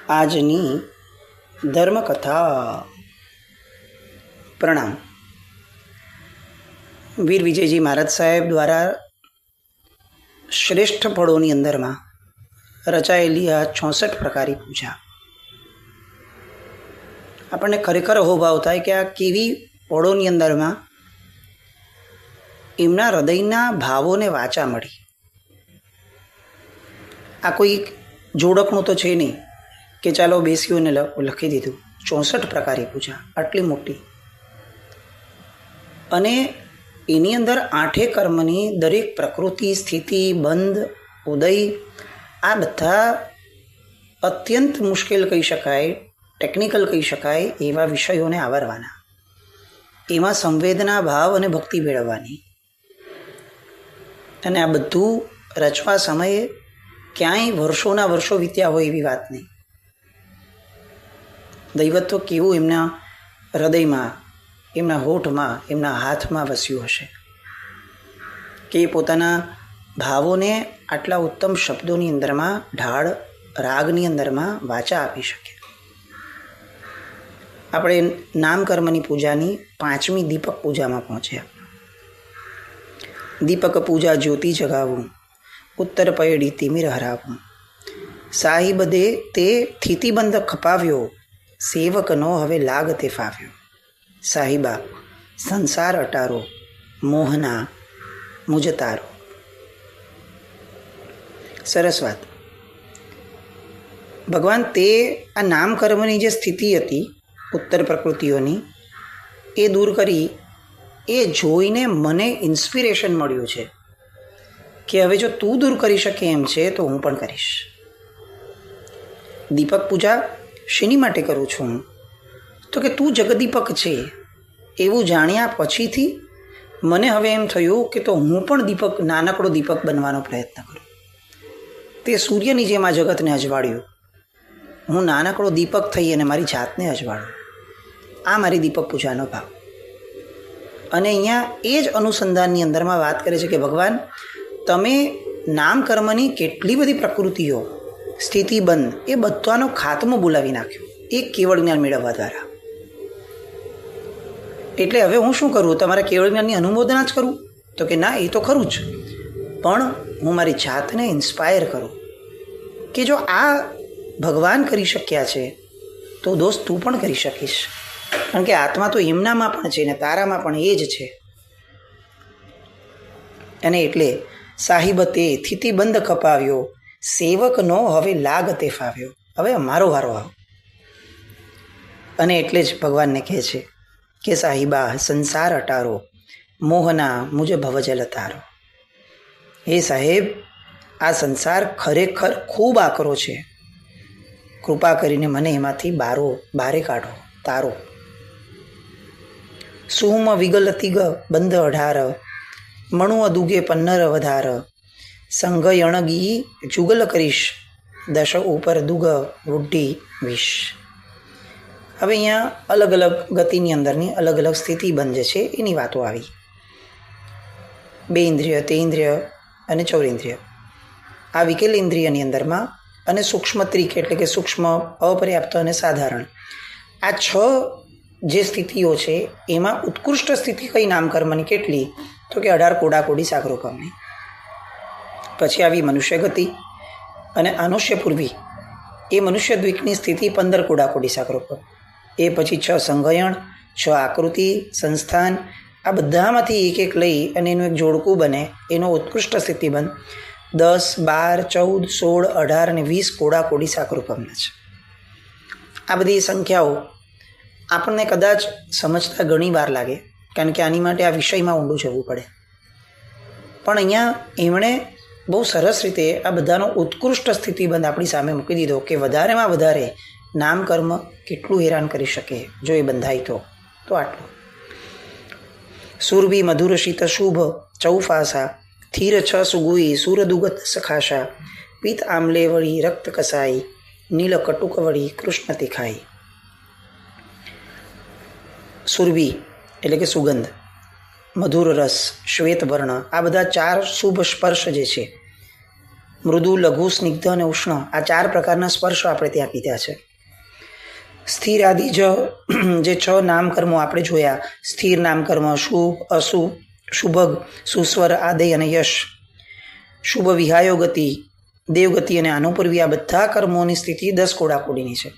આજની ધર્મકથા. પ્રણામ. વીર વિજયજી મહારાજ સાહેબ દ્વારા શ્રેષ્ઠ ફળોની અંદરમાં રચાયેલી આ 64 પ્રકારી પૂજા આપણને ખરેખર અહોભાવ થાય કે આ કેવી ફળોની અંદરમાં એમના હૃદયના ભાવોને વાચા મળી. આ કોઈ જોડકણું તો છે નહીં કે ચાલો બેસીઓને લખી દીધું. 64 પ્રકારી પૂજા આટલી મોટી, અને એની અંદર 8 કર્મની દરેક પ્રકૃતિ, સ્થિતિ, બંધ, ઉદય, આ બધા અત્યંત મુશ્કેલ કહી શકાય, ટેકનિકલ કહી શકાય એવા વિષયોને આવરવાના, એમાં સંવેદના, ભાવ અને ભક્તિ મેળવવાની. અને આ બધું રચવા સમયે ક્યાંય વર્ષોના વર્ષો વીત્યા હોય એવી વાત નહીં. દૈવત્વ કેવું એમના હૃદયમાં, એમના હોઠમાં, એમના હાથમાં વસ્યું હશે કે એ પોતાના ભાવોને આટલા ઉત્તમ શબ્દોની અંદરમાં, ઢાળ રાગની અંદરમાં વાચા આપી શકે. આપણે નામકર્મની પૂજાની 5મી દીપક પૂજામાં પહોંચ્યા. દીપક પૂજા જ્યોતિ જગાવું, ઉત્તર પયડી તિમિર હરાવું, સાહિબ દે તે થિતિબંધ ખપાવ્યો, સેવકનો હવે લાગ તે ફાવ્યો. સાહિબા સંસાર અટારો, મોહના મુજ તારો. સરસ વાત. ભગવાન તે આ નામકર્મની જે સ્થિતિ હતી ઉત્તર પ્રકૃતિઓની, એ દૂર કરી. એ જોઈને મને ઇન્સ્પિરેશન મળ્યું છે કે હવે જો તું દૂર કરી શકે એમ છે તો હું પણ કરીશ. દીપક પૂજા શેની માટે કરું છું? તો કે તું જગદીપક છે એવું જાણ્યા પછીથી મને હવે એમ થયું કે તો હું પણ દીપક, નાનકડો દીપક બનવાનો પ્રયત્ન કરું. તે સૂર્યની જેમ આ જગતને અજવાળ્યું, હું નાનકડો દીપક થઈ અને મારી જાતને અજવાળું. આ મારી દીપક પૂજાનો ભાવ. અને અહીંયા એ જ અનુસંધાનની અંદરમાં વાત કરે છે કે ભગવાન, તમે નામકર્મની કેટલી બધી પ્રકૃતિઓ, સ્થિતિબંધ, એ બધાનો ખાતમો બોલાવી નાખ્યો એ કેવળ જ્ઞાન મેળવવા દ્વારા. એટલે હવે હું શું કરું? તમારા કેવળ જ્ઞાનની અનુમોદના જ કરું? તો કે ના, એ તો ખરું જ, પણ હું મારી જાતને ઇન્સ્પાયર કરું કે જો આ ભગવાન કરી શક્યા છે તો દોસ્ત તું પણ કરી શકીશ. કારણ કે આત્મા તો એમનામાં પણ છે ને તારામાં પણ એ જ છે. અને એટલે સાહિબ તે થિતિબંધ ખપાવ્યો, સેવકનો હવે લાગ તે ફાવ્યો. હવે અમારો વારો આવ. અને એટલે જ ભગવાનને કહે છે કે સાહિબા સંસાર અટારો, મોહના મુજ ભવજલ તારો. હે સાહેબ, આ સંસાર ખરેખર ખૂબ આકરો છે, કૃપા કરીને મને એમાંથી બારે કાઢો, તારો. સુમ વિગલ તિગ બંધ 18, મણુ અદુગે 15 વધાર, સંઘ યણગી જુગલ કરીશ, દશ ઉપર દુગ વૃદ્ધિ વિશ. હવે અહીંયા અલગ અલગ ગતિની અંદરની અલગ અલગ સ્થિતિ બંધ છે એની વાતો આવી. 2 ઇન્દ્રિય, 3 ઇન્દ્રિય અને 4 ઇન્દ્રિય. આ વિકેલ ઇન્દ્રિયની અંદરમાં અને સૂક્ષ્મ ત્રિક એટલે કે સૂક્ષ્મ, અપર્યાપ્ત અને સાધારણ, આ 6 જે સ્થિતિઓ છે એમાં ઉત્કૃષ્ટ સ્થિતિ કઈ નામકર્મની કેટલી? તો કે 18 કોડાકોડી સાગરોપમની. પછી આવી મનુષ્ય ગતિ અને આનુષ્ય પૂર્વી, એ મનુષ્ય દ્વીપની સ્થિતિ 15 કોડાકોડી સાગરોપમ. એ પછી 6 સંઘયણ, 6 આકૃતિ, સંસ્થાન, આ બધામાંથી એક એક લઈ અને એનું એક જોડકું બને, એનો ઉત્કૃષ્ટ સ્થિતિબંધ 10, 12, 14, 16, 18 અને 20 કોડાકોડી સાગરોપમના છે. આ બધી સંખ્યાઓ આપણને કદાચ સમજતા ઘણી વાર લાગે, કારણ કે આની માટે આ વિષયમાં ઊંડું જવું પડે. પણ અહીંયા એમણે બહુ સરસ રીતે આ બધાનો ઉત્કૃષ્ટ સ્થિતિબંધ આપણી સામે મૂકી દીધો કે વધારેમાં વધારે નામકર્મ કેટલું હેરાન કરી શકે જો એ બંધાય તો આટલું. સુરભી મધુર શીત શુભ ચૌફાસા, થીર 6 સુગુઈ સુરદુગત સખાશા, પિત આમલે વળી રક્ત કસાઈ, નીલ કટુક વળી કૃષ્ણ તિખાઈ. સુરભી એટલે કે સુગંધ, મધુર રસ, શ્વેત વર્ણ, આ બધા 4 શુભ સ્પર્શ જે છે મૃદુ, લઘુ, સ્નિગ્ધ અને ઉષ્ણ, આ 4 પ્રકારના સ્પર્શ આપણે ત્યાં કીધા છે. સ્થિર આદિ જે 6 નામકર્મો આપણે જોયા, સ્થિર નામકર્મ, શુભ, અશુભ, શુભગ, સુસ્વર, આદય અને યશ, શુભ વિહાયો ગતિ, દેવગતિ અને આનુપૂર્વી, આ બધા કર્મોની સ્થિતિ 10 કોડાકોડીની છે.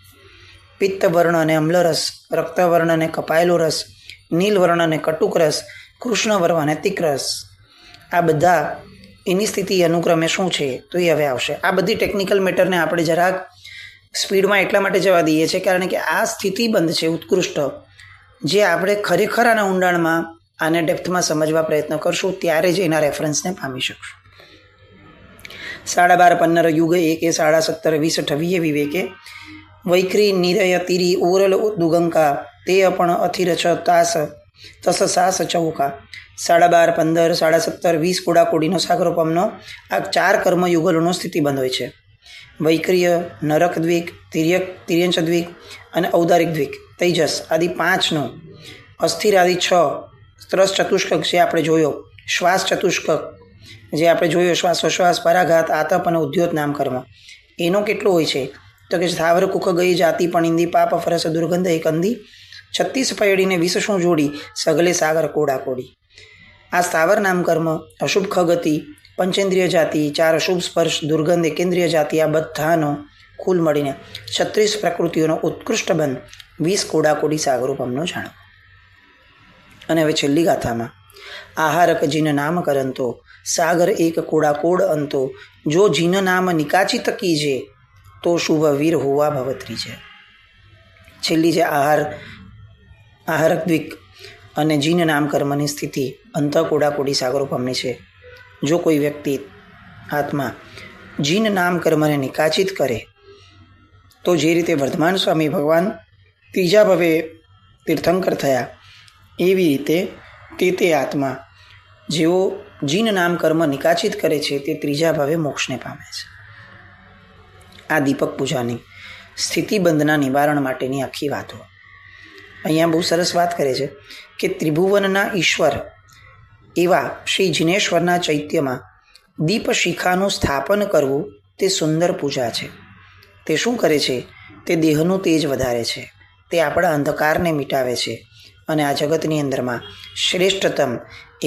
પિત્તવર્ણ અને અમ્લરસ, રક્તવર્ણ અને કપાયેલો રસ, નીલવર્ણ અને કટુક રસ, કૃષ્ણવર્ણ અને તિક્રસ, આ બધા એની સ્થિતિ અનુક્રમે શું છે તો એ હવે આવશે. આ બધી ટેકનિકલ મેટરને આપણે જરાક સ્પીડમાં એટલા માટે જવા દઈએ છીએ કારણ કે આ સ્થિતિબંધ છે ઉત્કૃષ્ટ, જે આપણે ખરેખર આના ઊંડાણમાં આને ડેપ્થમાં સમજવા પ્રયત્ન કરશું ત્યારે જ એના રેફરન્સને પામી શકશું. 12.5 15 યુગ 1 17 20 28 વિવેકે વૈખરી નિરય તિરી ઓરલ દુગંકા તે અપણ અથિર છ તાસ તસ સાસ ચૌકા. 12.5 15 17 20 કોડાકોડીનો સાગરોપમનો આ 4 કર્મયુગલોનો સ્થિતિબંધ હોય છે. વૈક્રિય, નરક દ્વિક, તિર્યંચ દ્વિક અને ઔદારિક દ્વિક, તૈજસ આદિ 5નો, અસ્થિર આદિ 6, ત્રસ ચતુષ્કક જે આપણે જોયો, શ્વાસ ચતુષ્કક જે આપણે જોયો, શ્વાસોશ્વાસ, પરાઘાત, આતપ અને ઉદ્યોત નામકર્મ, એનો કેટલો હોય છે તો કે સ્થાવર કુખ ગઈ જાતિ પણિંદી પાપ ફરસ દુર્ગંધ એક અંધી 36 પૈડીને 20 શું જોડી સગલે સાગર કોડાકોડી. આ સ્થાવર નામકર્મ, અશુભ ખગતિ, પંચેન્દ્રિય જાતિ, 4 અશુભ સ્પર્શ, દુર્ગંધ, એકેન્દ્રિય જાતિ, આ બધાનો કુલ મળીને 36 પ્રકૃતિઓનો ઉત્કૃષ્ટ બંધ 20 કોડાકોડી સાગરોપમનો જાણો. અને હવે છેલ્લી ગાથામાં આહારક જીન નામ કરંતો સાગર એક કોડાકોડ અંતો જો જીન નામ નિકાચિત કીજે તો શુભ વીર હોવા ભવત્રી છે. છેલ્લી જે આહારક દ્વિક અને જીન નામ કર્મની સ્થિતિ અંત કોડાકોડી સાગરોપમની છે. જો કોઈ વ્યક્તિ આત્મા જીન નામ કર્મને નિકાચિત કરે તો જે રીતે વર્ધમાન સ્વામી ભગવાન ત્રીજા ભવે તીર્થંકર થયા એવી રીતે તે આત્મા જેઓ જીન નામ કર્મ નિકાચિત કરે છે તે ત્રીજા ભાવે મોક્ષને પામે છે. આ દીપક પૂજાની સ્થિતિબંધના નિવારણ માટેની આખી વાતો અહીંયા બહુ સરસ વાત કરે છે કે ત્રિભુવનના ઈશ્વર એવા શ્રી જિનેશ્વરના ચૈત્યમાં દીપ શિખાનું સ્થાપન કરવું તે સુંદર પૂજા છે. તે શું કરે છે? તે દેહનું તેજ વધારે છે, તે આપણા અંધકારને મિટાવે છે અને આ જગતની અંદરમાં શ્રેષ્ઠતમ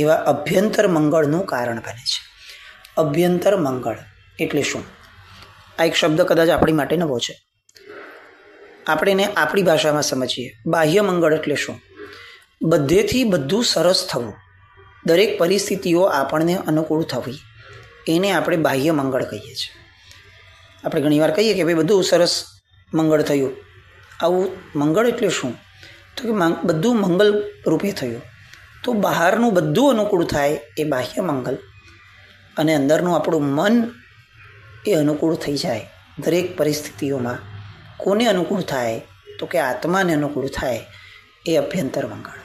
એવા અભ્યંતર મંગળનું કારણ બને છે. અભ્યંતર મંગળ એટલે શું? આ એક શબ્દ કદાચ આપણી માટે નવો છે, આપણે એને આપણી ભાષામાં સમજીએ. બાહ્ય મંગળ એટલે શું? બધેથી બધું સરસ થવું, દરેક પરિસ્થિતિઓ આપણને અનુકૂળ થવી, એને આપણે બાહ્ય મંગળ કહીએ છીએ. આપણે ઘણીવાર કહીએ કે ભાઈ બધું સરસ મંગળ થયું. આવું મંગળ એટલે શું? તો કે બધું મંગલ રૂપે થયું. તો બહારનું બધું અનુકૂળ થાય એ બાહ્ય મંગલ, અને અંદરનું આપણું મન એ અનુકૂળ થઈ જાય દરેક પરિસ્થિતિઓમાં. કોને અનુકૂળ થાય? તો કે આત્માને અનુકૂળ થાય એ અભ્યંતર મંગળ.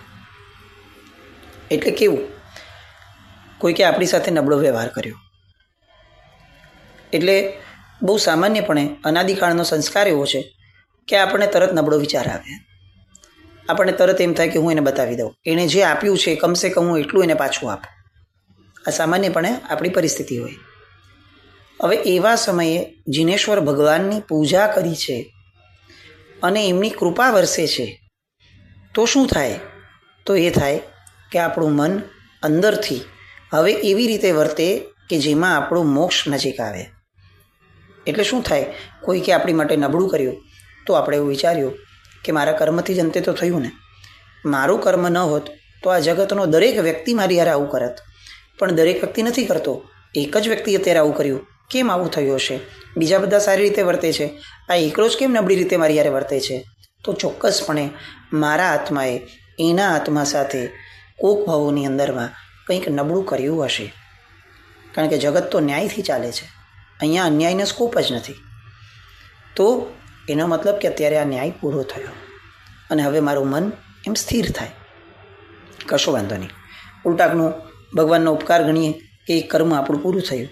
એટલે કેવું? કોઈકે આપણી સાથે નબળો વ્યવહાર કર્યો એટલે બહુ સામાન્યપણે અનાદિકાળનો સંસ્કાર એવો છે કે આપણને તરત નબળો વિચાર આવે, આપણને તરત એમ થાય કે હું એને બતાવી દઉં, એણે જે આપ્યું છે કમસે કમ હું એટલું એને પાછું આપું. આ સામાન્યપણે આપણી પરિસ્થિતિ હોય. હવે એવા સમયે જિનેશ્વર ભગવાનની પૂજા કરી છે અને એમની કૃપા વરસે છે તો શું થાય? તો એ થાય કે આપણું મન અંદરથી હવે એવી રીતે વર્તે કે જેમાં આપણું મોક્ષ નજીક આવે. એટલે શું થાય? કોઈકે આપણી માટે નબળું કર્યું તો આપણે એવું વિચાર્યું કે મારા કર્મથી જ અંતે તો થયું ને, મારું કર્મ ન હોત તો આ જગતનો દરેક વ્યક્તિ મારી યાર આવું કરત. પણ દરેક વ્યક્તિ નથી કરતો, એક જ વ્યક્તિ અત્યારે આવું કર્યું. કેમ આવું થયું હશે? બીજા બધા સારી રીતે વર્તે છે, આ એકલો જ કેમ નબળી રીતે મારી યારે વર્તે છે? તો ચોક્કસપણે મારા આત્માએ એના આત્મા સાથે કોક ભાવોની અંદરમાં કંઈક નબળું કર્યું હશે. કારણ કે જગત તો ન્યાયથી ચાલે છે, અહીંયા અન્યાયનો સ્કોપ જ નથી. તો એનો મતલબ કે અત્યારે આ ન્યાય પૂરો થયો અને હવે મારું મન એમ સ્થિર થાય. કશો વાંધો નહીં, ઉલટાકનું ભગવાનનો ઉપકાર ગણીએ કે એ કર્મ આપણું પૂરું થયું.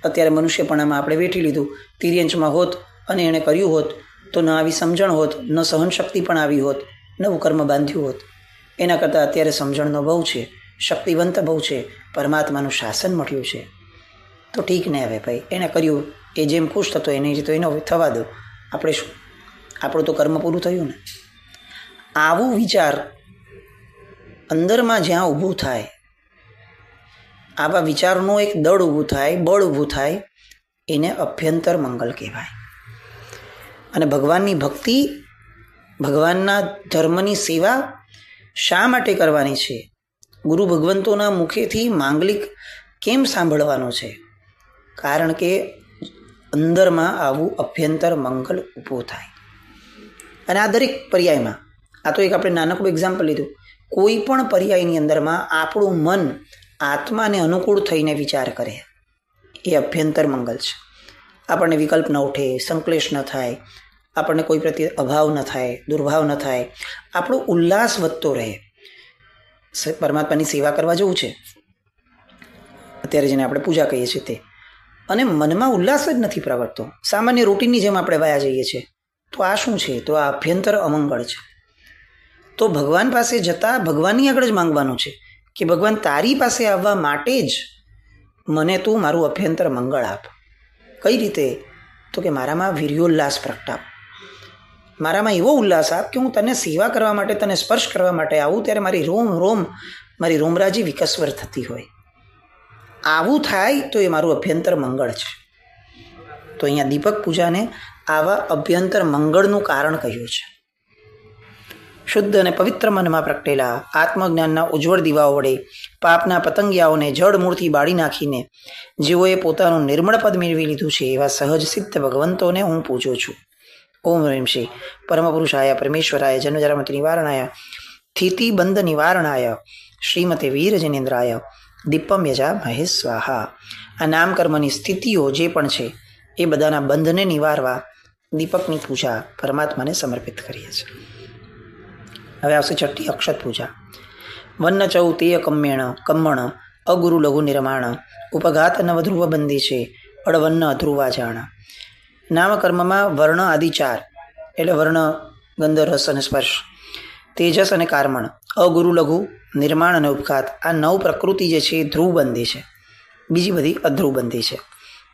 અત્યારે મનુષ્યપણામાં આપણે વેઠી લીધું. તિર્યંચમાં હોત અને એણે કર્યું હોત તો ન આવી સમજણ હોત, ન સહનશક્તિ પણ આવી હોત, નવું કર્મ બાંધ્યું હોત. એના કરતાં અત્યારે સમજણનો બહુ છે, શક્તિવંત બહુ છે, પરમાત્માનું શાસન મળ્યું છે. તો ઠીક ને. હવે ભાઈ એણે કર્યું, એ જેમ ખુશ થતો એને તો એનો થવા દો, આપણે શું, આપણું તો કર્મ પૂરું થયું ને. આવું વિચાર અંદરમાં જ્યાં ઊભું થાય, આવા વિચારનું એક દળ ઊભું થાય, બળ ઊભું થાય, એને અભ્યંતર મંગલ કહેવાય. અને ભગવાનની ભક્તિ, ભગવાનના ધર્મની સેવા શા માટે કરવાની છે? ગુરુ ભગવંતોના મુખેથી માંગલિક કેમ સાંભળવાનું છે? કારણ કે અંદરમાં આવું અભ્યંતર મંગલ ઊભું થાય. અને આ દરેક પર્યાયમાં, આ તો એક આપણે નાનકડું એક્ઝામ્પલ લીધું, કોઈ પણ પર્યાયની અંદરમાં આપણું મન આત્માને અનુકૂળ થઈને વિચાર કરે, એ અભ્યંતર મંગલ છે. આપણને વિકલ્પ ન ઉઠે, સંકલેશ ન થાય, આપણને કોઈ પ્રત્યે અભાવ ન થાય, દુર્ભાવ ન થાય, આપણો ઉલ્લાસ વધતો રહે. પરમાત્માની સેવા કરવા જવું છે અત્યારે, જેને આપણે પૂજા કહીએ છીએ તે, અને મનમાં ઉલ્લાસ જ નથી પ્રગટતો, સામાન્ય રૂટીનની જેમ આપણે વયા જઈએ છીએ, તો આ શું છે? તો આ અભ્યંતર અમંગળ છે. તો ભગવાન પાસે જતાં ભગવાનની આગળ જ માંગવાનું છે કે ભગવાન તારી પાસે આવવા માટે જ મને તું મારું અભ્યંતર મંગળ આપ. કઈ રીતે? તો કે મારામાં વીર્યોલ્લાસ પ્રગટાવ, મારામાં એવો ઉલ્લાસ આપ કે હું તને સેવા કરવા માટે, તને સ્પર્શ કરવા માટે આવું ત્યારે મારી મારી રોમરાજી વિકસ્વર થતી હોય. આવું થાય તો એ મારું અભ્યંતર મંગળ છે. તો અહીંયા દીપક પૂજાને આવા અભ્યંતર મંગળનું કારણ કહ્યું છે. શુદ્ધ અને પવિત્ર મનમાં પ્રગટેલા આત્મજ્ઞાનના ઉજ્જવળ દીવાઓ વડે પાપના પતંગિયાઓને જળ મૂળથી બાળી નાખીને જેઓએ પોતાનું નિર્મળ પદ મેળવી લીધું છે, એવા સહજ સિદ્ધ ભગવંતોને હું પૂજું છું. ઓમ હ્રીમ શ્રી પરમ પુરુષાય પરમેશ્વરાય જન્મજરામતિ નિવારણાય સ્થિતિબંધ નિવારણાય શ્રીમતે વીર જનેન્દ્રાય દીપમ યજા મહે સ્વાહા. આ નામકર્મની સ્થિતિઓ જે પણ છે એ બધાના બંધને નિવારવા દીપકની પૂજા પરમાત્માને સમર્પિત કરીએ છીએ. હવે આવશે છઠ્ઠી અક્ષત પૂજા. વન્ન ચૌતેય કમ્મણ અગુરુ લઘુ નિર્માણ ઉપઘાત નવધ્રુવ બંદી છે અડવન્ન અધ્રુવા જાણ. નામકર્મમાં વર્ણ આદિ 4 એટલે વર્ણ, ગંધ, રસ અને સ્પર્શ, તેજસ અને કાર્મણ, અગુરુ લઘુ, નિર્માણ અને ઉપઘાત, આ 9 પ્રકૃતિ જે છે એ ધ્રુવબંધી છે, બીજી બધી અધ્રુવબંધી છે.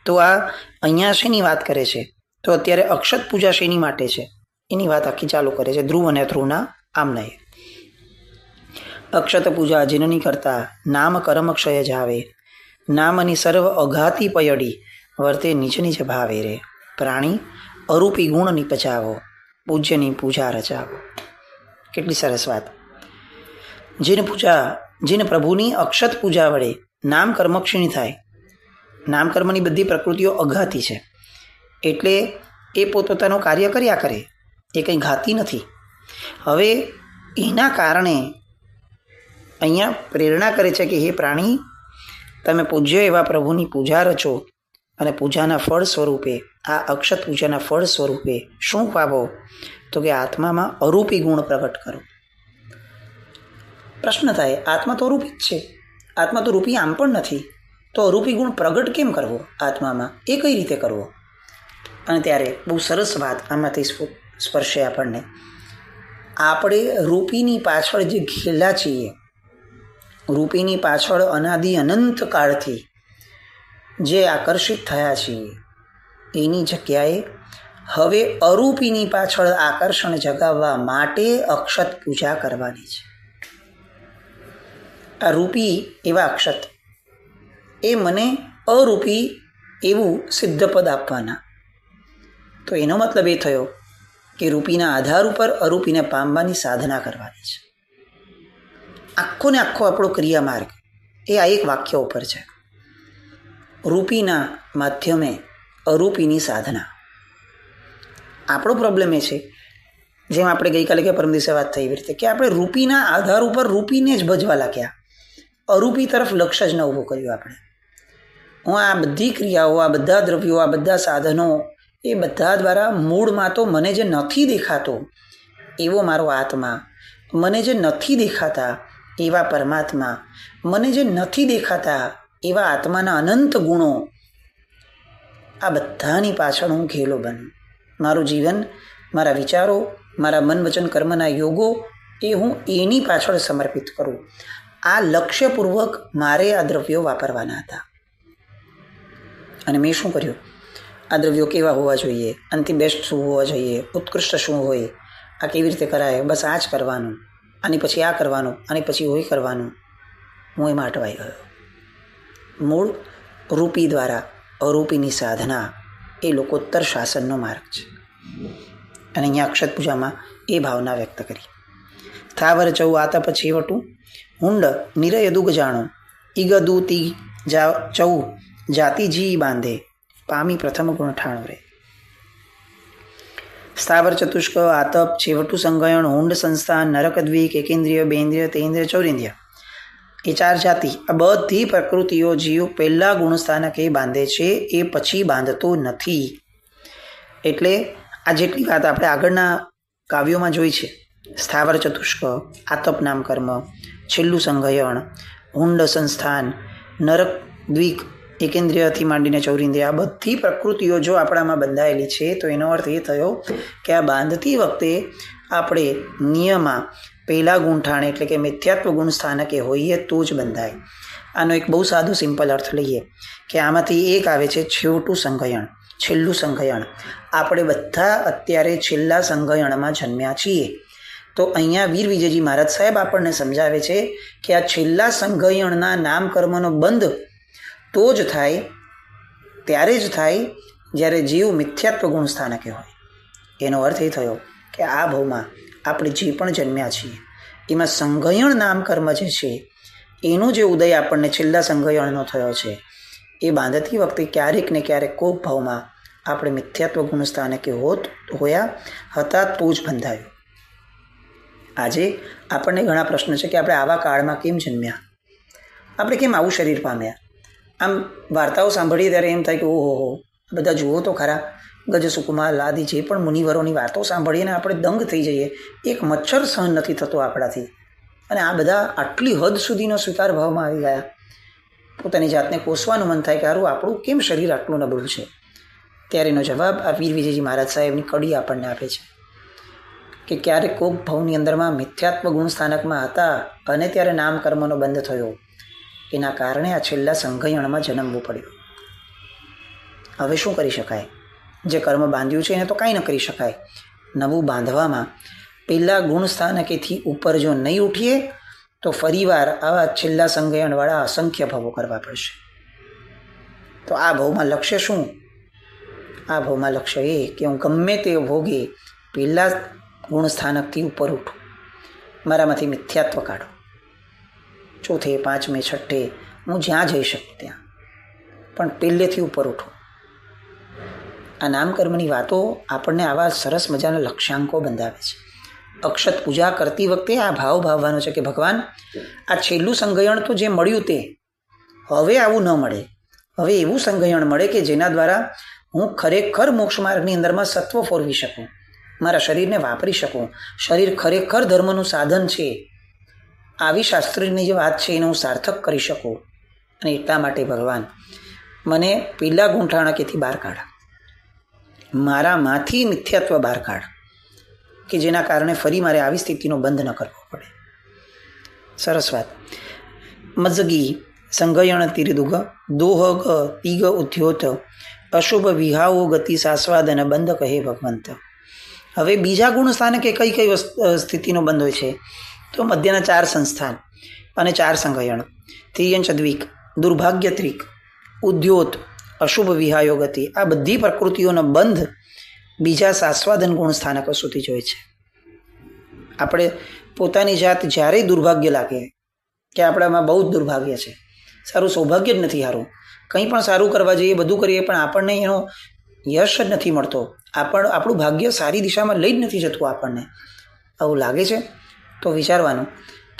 તો આ અહીંયા શેની વાત કરે છે? તો અત્યારે અક્ષત પૂજા શેની માટે છે એની વાત આખી ચાલુ કરે છે, ધ્રુવ અને અધ્રુવના આમને. અક્ષત પૂજા જીનની કરતા નામ કરમ ક્ષય જાવે, નામની સર્વ અઘાતી પયડી વર્તે નીચ નીચ ભાવે રે. પ્રાણી અરૂપી ગુણ નિપજાવો, પૂજ્યની પૂજા રચાવો. કેટલી સરસ વાત. જેને પ્રભુની અક્ષત પૂજા વડે નામ કર્મક્ષીણી થાય. નામકર્મની બધી પ્રકૃતિઓ અઘાતી છે, એટલે એ પોતપોતાનું કાર્ય કર્યા કરે, એ કંઈ ઘાતી નથી. હવે એના કારણે અહીંયા પ્રેરણા કરે છે કે હે પ્રાણી, તમે પૂજ્ય એવા પ્રભુની પૂજા રચો અને પૂજાના ફળ સ્વરૂપે, આ અક્ષત પૂજાના ફળ સ્વરૂપે શું પાવો? તો કે આત્મામાં અરૂપી ગુણ પ્રગટ કરો. પ્રશ્ન થાય, આત્મા તો અરૂપી જ છે, આત્મા તો રૂપી આમ પણ નથી, તો અરૂપી ગુણ પ્રગટ કેમ કરવો આત્મામાં? એ કઈ રીતે કરવો? અને ત્યારે બહુ સરસ વાત આમાંથી સ્પર્શે આપણને. આપણે રૂપીની પાછળ જે ઘેલા છીએ, રૂપીની પાછળ અનાદિ અનંત કાળથી જે આકર્ષિત થયા છીએ, એની જગ્યાએ હવે અરૂપીની પાછળ આકર્ષણ જગાવવા માટે અક્ષત પૂજા કરવાની છે. આ રૂપી એવા અક્ષત એ મને અરૂપી એવું સિદ્ધપદ આપવાના. તો એનો મતલબ એ થયો કે રૂપીના આધાર ઉપર અરૂપીને પામવાની સાધના કરવાની છે. આખો ને આખો આપણો ક્રિયામાર્ગ એ આ એક વાક્ય ઉપર છે. રૂપીના માધ્યમે અરૂપીની સાધના. આપણો પ્રોબ્લેમ એ છે, જેમ આપણે ગઈકાલે કે પરમ દિવસે વાત થઈ એવી રીતે, કે આપણે રૂપીના આધાર ઉપર રૂપીને જ ભજવા લાગ્યા, અરૂપી તરફ લક્ષ્ય જ ન ઊભું કર્યું. આપણે આ બધી ક્રિયાઓ, આ બધા દ્રવ્યો, આ બધા સાધનો, એ બધા દ્વારા મૂળમાં તો મને જે નથી દેખાતો એવો મારો આત્મા, મને જે નથી દેખાતા એવા પરમાત્મા, મને જે નથી દેખાતા એવા આત્માના અનંત ગુણો, આ બધાની પાછળ હું ઘેલો બનું. મારું જીવન, મારા વિચારો, મારા મન વચન કર્મના યોગો એ હું એની પાછળ સમર્પિત કરું. આ લક્ષ્યપૂર્વક મારે આ દ્રવ્યો વાપરવાના હતા. અને મેં શું કર્યું, આ દ્રવ્યો કેવા હોવા જોઈએ, આનાથી બેસ્ટ શું હોવા જોઈએ, ઉત્કૃષ્ટ શું હોય, આ કેવી રીતે કરાય, બસ આ જ કરવાનું, આની પછી આ કરવાનું, આની પછી હોય કરવાનું. હું એમાં અટવાઈ ગયો. મૂળ રૂપી દ્વારા અરૂપીની સાધના એ લોકોત્તર શાસનનો માર્ગ છે. અને અહીંયા અક્ષત પૂજામાં એ ભાવના વ્યક્ત કરી. થાવર ચૌ આતપ છેવટું હુંડ નિરય દુગ જાણો ઈગ દૂતી ચૌ જાતિ જી બાંધે પામી પ્રથમ ગુણ ઠાણો રે. સ્થાવર ચતુષ્ક આતપ છેવટું સંગયણ હુંડ સંસ્થાન નરક દ્વીક એકેન્દ્રિય બેન્દ્રિય તેન્દ્રિય ચૌરેન્દ્રિય એ 4 જાતિ આ બધી પ્રકૃતિઓ જીવ પહેલા ગુણસ્થાનક એ બાંધે છે, એ પછી બાંધતો નથી. એટલે આ જેટલી વાત આપણે આગળના કાવ્યોમાં જોઈ છે, સ્થાવર ચતુષ્ક, આતપ નામ કર્મ, છેલ્લું સંગયણ, હુંડ સંસ્થાન, નરક દ્વીક એકેન્દ્રિયથી માંડીને ચૌરેન્દ્રિય, આ બધી પ્રકૃતિઓ જો આપણામાં બંધાયેલી છે તો એનો અર્થ એ થયો કે આ બાંધતી વખતે આપણે નિયમમાં પહેલા ગુણઠાણ એટલે કે મિથ્યાત્વ ગુણ સ્થાનકે હોઈએ તો જ બંધાય. આનો એક બહુ સાદો સિમ્પલ અર્થ લઈએ કે આમાંથી એક આવે છે છેવટું સંગયણ, છેલ્લું સંગયણ. આપણે બધા અત્યારે છેલ્લા સંગયણમાં જન્મ્યા છીએ. તો અહીંયા વીર વિજયજી મહારાજ સાહેબ આપણને સમજાવે છે કે આ છેલ્લા સંગયણના નામકર્મનો બંધ તો જ થાય, ત્યારે જ થાય જ્યારે જીવ મિથ્યાત્વ ગુણ સ્થાનકે હોય. એનો અર્થ એ થયો કે આ ભાવમાં આપણે જે પણ જન્મ્યા છીએ એમાં સંગયણ નામ કર્મ જે છે એનો જે ઉદય આપણને છેલ્લા સંગયણનો થયો છે એ બાંધતી વખતે ક્યારેક ને ક્યારેક કોક ભાવમાં આપણે મિથ્યાત્વ ગુણ સ્થાનકે હોયા હતા તો જ બંધાયું. આજે આપણને ઘણા પ્રશ્નો છે કે આપણે આવા કાળમાં કેમ જન્મ્યા, આપણે કેમ આવું શરીર પામ્યા. આમ વાર્તાઓ સાંભળીએ ત્યારે એમ થાય કે ઓહો બધા જુઓ તો ખરા, ગજ સુકુમાર આદિ જે પણ મુનિવરોની વાતો સાંભળીને આપણે દંગ થઈ જઈએ. એક મચ્છર સહન નથી થતો આપણાથી, અને આ બધા આટલી હદ સુધીનો સ્વીકાર ભાવમાં આવી ગયા. પોતાની જાતને કોસવાનું મન થાય કે સારું આપણું કેમ શરીર આટલું નબળું છે. ત્યારે એનો જવાબ આ વીર વિજયજી મહારાજ સાહેબની કડી આપણને આપે છે કે ક્યારેક કોક ભાવની અંદરમાં મિથ્યાત્વ ગુણ સ્થાનકમાં હતા અને ત્યારે નામ કર્મનો બંધ થયો, એના કારણે આ છેલ્લા સંગયણમાં જન્મવું પડ્યું. હવે શું કરી શકાય? જે કર્મ બાંધ્યું છે એને તો કાંઈ ન કરી શકાય. નવું બાંધવામાં પહેલાં ગુણ સ્થાનકેથી ઉપર જો નહીં ઉઠીએ તો ફરીવાર આવા છેલ્લા સંગયણવાળા અસંખ્ય ભાવો કરવા પડશે. તો આ ભાવમાં લક્ષ્ય શું? આ ભાવમાં લક્ષ્ય એ કે હું ગમે તે ભોગે પહેલાં ગુણ સ્થાનકથી ઉપર ઉઠું, મારામાંથી મિથ્યાત્વ કાઢો. ચોથે, પાંચમે, છઠ્ઠે હું જ્યાં જઈ શકું ત્યાં, પણ પહેલેથી ઉપર ઉઠું. આ નામકર્મની વાતો આપણને આવા સરસ મજાના લક્ષ્યાંકો બંધાવે છે. અક્ષત પૂજા કરતી વખતે આ ભાવ ભાવવાનો છે કે ભગવાન આ છેલ્લું સંગયણ તો જે મળ્યું તે હવે આવું ન મળે. હવે એવું સંગયણ મળે કે જેના દ્વારા હું ખરેખર મોક્ષ માર્ગની અંદરમાં સત્વ ફોરવી શકું, મારા શરીરને વાપરી શકું. શરીર ખરેખર ધર્મનું સાધન છે, આવી શાસ્ત્રીની જે વાત છે એને હું સાર્થક કરી શકું. અને એટલા માટે ભગવાન મને પેલા ગુંઠાણકેથી બહાર કાઢ, મારામાંથી મિથ્યાત્વ બહાર કાઢ, કે જેના કારણે ફરી મારે આવી સ્થિતિનો બંધ ન કરવો પડે. સરસ વાત. મજગી સંગયણ તીરદુગ દોહ ગ તીગ ઉદ્યોત અશુભ વિહાવો ગતિ સાસ્વાદન બંધ કહે ભગવંત. હવે બીજા ગુણ સ્થાનકે કઈ કઈ સ્થિતિનો બંધ હોય છે? તો મધ્યના 4 સંસ્થાન અને 4 સંગયણ, તિર્યંચ દ્વીક, દુર્ભાગ્ય ત્રિક, ઉદ્યોત, અશુભ વિહાયો ગતિ, આ બધી પ્રકૃતિઓનો બંધ બીજા સાસ્વાદન ગુણ સ્થાનકો સુધી જોઈએ છે. આપણે પોતાની જાત જ્યારે દુર્ભાગ્ય લાગે કે આપણામાં બહુ જ દુર્ભાગ્ય છે, સારું સૌભાગ્ય જ નથી, સારું કંઈ પણ સારું કરવા જઈએ, બધું કરીએ, પણ આપણને એનો યશ જ નથી મળતો, આપણું ભાગ્ય સારી દિશામાં લઈ જ નથી જતું આપણને, આવું લાગે છે, તો વિચારવાનું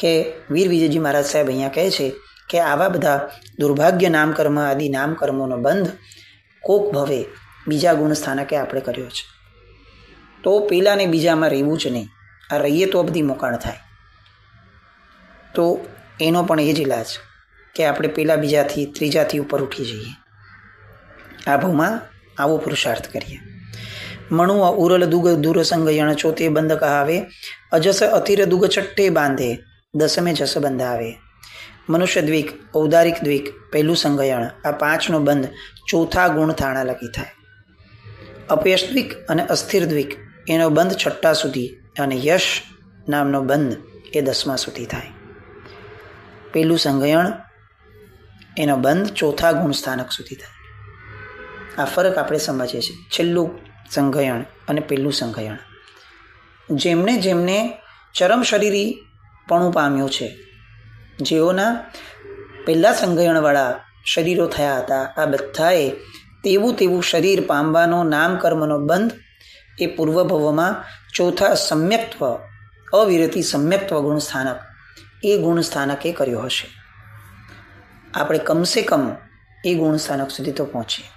કે વીર વિજયજી મહારાજ સાહેબ અહીંયા કહે છે કે આવા બધા દુર્ભાગ્ય નામકર્મ આદિ નામકર્મોનો બંધ કોક ભવે બીજા ગુણ સ્થાનકે આપણે કર્યો છે. તો પેલા ને બીજામાં રહેવું જ નહીં. આ રહીએ તો બધી મોકાણ થાય. તો એનો પણ એ જ ઇલાજ કે આપણે પેલા બીજાથી ત્રીજાથી ઉપર ઉઠી જઈએ, આ ભાવમાં આવો પુરુષાર્થ કરીએ. મણુ ઉરલ દુગ દૂર સંગયણ ચોથે બંધ કહાવે અજસ અતિર દુગ છઠ્ઠે બાંધે દસમે જસ બંધાવે. મનુષ્ય દ્વીક, ઔદારિક દ્વીક, પહેલું સંગયણ, આ 5નો બંધ ચોથા ગુણ થાણા લગી થાય. અપયશ દ્વિક અને અસ્થિર દ્વિક એનો બંધ છઠ્ઠા સુધી અને યશ નામનો બંધ એ 10મા સુધી થાય. પેલું સંગયણ એનો બંધ ચોથા ગુણ સ્થાનક સુધી થાય. આ ફરક આપણે સમજીએ છીએ. છેલ્લું સંગયણ અને પેલું સંગયણ. જેમને જેમને ચરમ શરીરીપણું પામ્યું છે, જેઓના પહેલાં સંગયણવાળા શરીરો થયા હતા, આ બધાએ તેવું શરીર પામવાનો નામકર્મનો બંધ એ પૂર્વભવમાં ચોથા સમ્યક્ત્વ અવિરતિ સમ્યક્ત્વ ગુણ સ્થાનક એ ગુણ સ્થાનકે કર્યો હશે. આપણે કમસે કમ એ ગુણ સ્થાનક સુધી તો પહોંચીએ.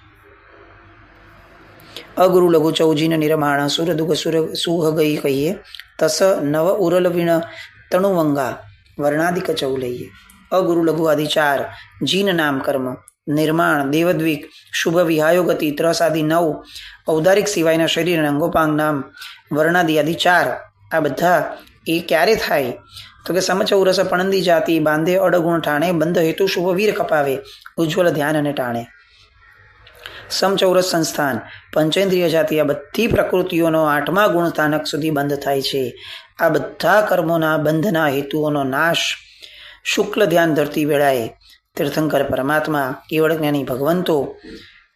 અગુરુ લઘુ ચૌજીન નિરમાણ સુર દુગ સુર સુહ ગઈ કહીએ તસ નવ ઉરલ વિણ તણુવંગા વર્ણાદિક ચૌ લઈએ. અગુરુ લઘુ આદિ 4 જીન નામ કર્મ નિર્માણ દેવદ્વિક શુભ વિહાયોગતિ ત્રસ આદિ 9 ઔદારિક સિવાયના શરીર અને અંગોપાંગ નામ વર્ણાદિ આદિ 4 આ બધા એ ક્યારે થાય તો કે સમચૌરસ પણંદી જાતિ બાંધે અડગુણ ઠાણે બંધ હેતુ શુભ વીર કપાવે ઉજ્જવલ ધ્યાન અને ટાણે. સમચૌરસ સંસ્થાન પંચેન્દ્રિય જાતિ આ બધી પ્રકૃતિઓનો 8મા ગુણ સ્થાનક સુધી બંધ થાય છે. આ બધા કર્મોના બંધના હેતુઓનો નાશ શુક્લ ધ્યાન ધરતી વેળાએ તીર્થંકર પરમાત્મા કેવળ જ્ઞાની ભગવંતો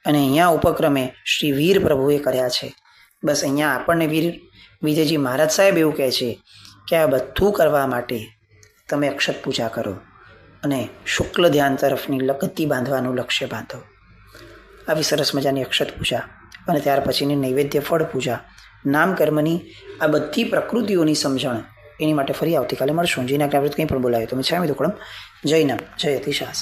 અને અહીંયા ઉપક્રમે શ્રી વીર પ્રભુએ કર્યા છે. બસ અહીંયા આપણને વીર વિજયજી મહારાજ સાહેબ એવું કહે છે કે આ બધું કરવા માટે તમે અક્ષત પૂજા કરો અને શુક્લ ધ્યાન તરફની ગતિ બાંધવાનું લક્ષ્ય બાંધો. આવી સરસ મજાની અક્ષત પૂજા અને ત્યાર પછીની નૈવેદ્ય ફળ પૂજા નામકર્મની આ બધી પ્રકૃતિઓની સમજણ એની માટે ફરી આવતીકાલે મળશું. જીના જ્ઞાવૃત કંઈ પણ બોલાવ્યો તો મેં છામી દુકડમ જય નામ જય અતિશાસ.